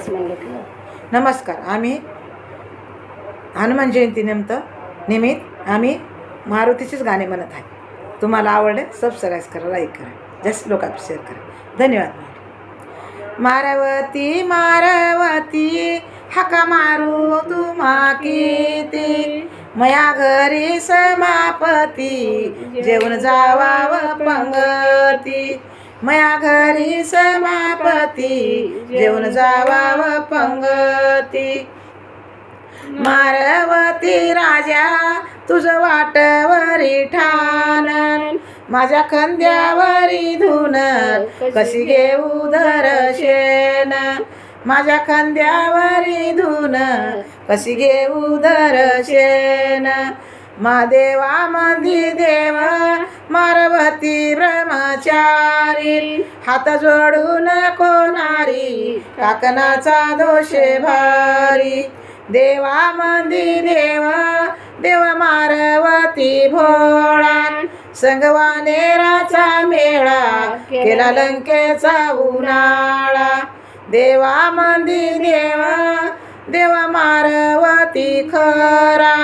बस म्हणलं. नमस्कार. आम्ही हनुमान जयंती निमित्त आम्ही मारुतीचीच गाणे म्हणत आहे. तुम्हाला आवडले सबस्क्राईब करा, लाईक करा, जास्त लोकांना शेअर करा. धन्यवाद. मारवती मारवती हाका मारू तुम्हा किती, मया घरी समापती जेवण जावाव पंगती, मया घरी समापती जेवण जावाव पंगती. मारवती राजा तुझ वाटवरी ठाण, माझ्या खांद्यावरी धून कशी घेऊ दर्शन, माझ्या खांद्यावरी धून कशी घेऊ दर्शन. महादेवा मंदी देव मारवती ब्रह्मचारी, हात जोडून कोणारी काकणाचा दोष भारी. देवा मंदी देव देव मारवती भोळा, संगवानेराचा मेळा केला लंकेचा उन्हाळा. देवा मंदी देव देव मारवती खरा,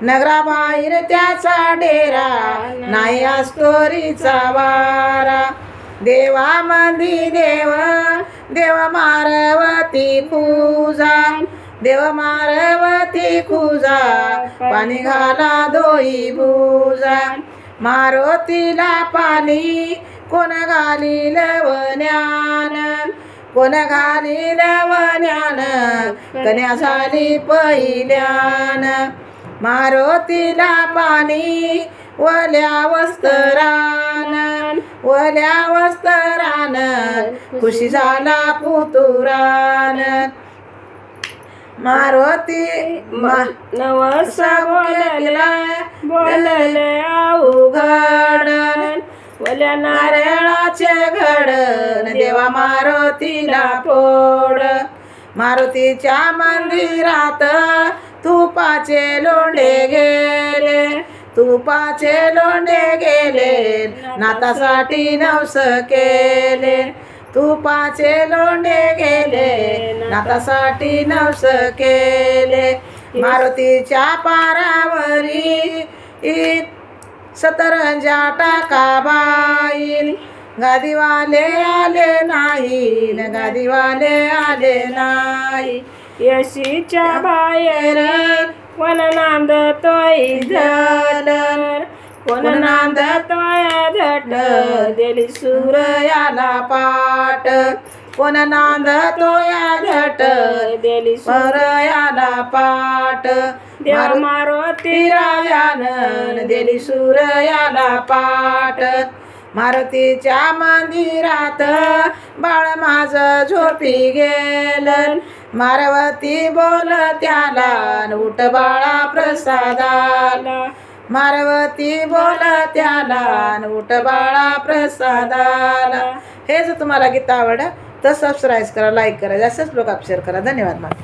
नगराबाहेर त्याचा डेरा नाही आस्तोरीचा वारा. देवा मंदी देव देव मारवती खुजा, देव मारवती खुजा पाणी घाला दोई बुजा. मारुतीला पाणी कोण घालील वन्यान, कोण घालील वन्यान कन्या झाली पहिल्यान. मारुतीला पाणी वल्या वस्त्रान, वल्या वस्त्रान खुशी झाला पुतुरान. मारुती नवस बोलले अवघड, वल्या नारळाचे घडण देवा मारुतीला फोड. मारुतीच्या मंदिरात तुपाचे लोंढे गेले, तुपाचे लोंढे गेले नातासाठी नवस केले. तुपाचे लोंढे गेले नातासाठी नवस केले. मारुतीच्या पारावरी सतरंजा टाका बाईल, गादीवाले आले नाही, गादीवाले आले नाही. यशीच्या बाहेर कोण नांदतोय झलर, कोण नांदतोय झट दिली सूर्याला पाट, कोण नांदतोय झट दिली सूर्याला पाट. देव मारुती राजानं दिली सूर्याला पाट. मारुतीच्या मंदिरात बाळ माझं झोपी गेलं, मारवती बोल त्याला उठ बाळा प्रसादाला. मारवती बोल त्याला उठ बाळा प्रसादाला. हे जर तुम्हाला गीत आवडलं तर सबस्क्राईब करा, लाईक करा, जास्तच लोक शेअर करा. धन्यवाद.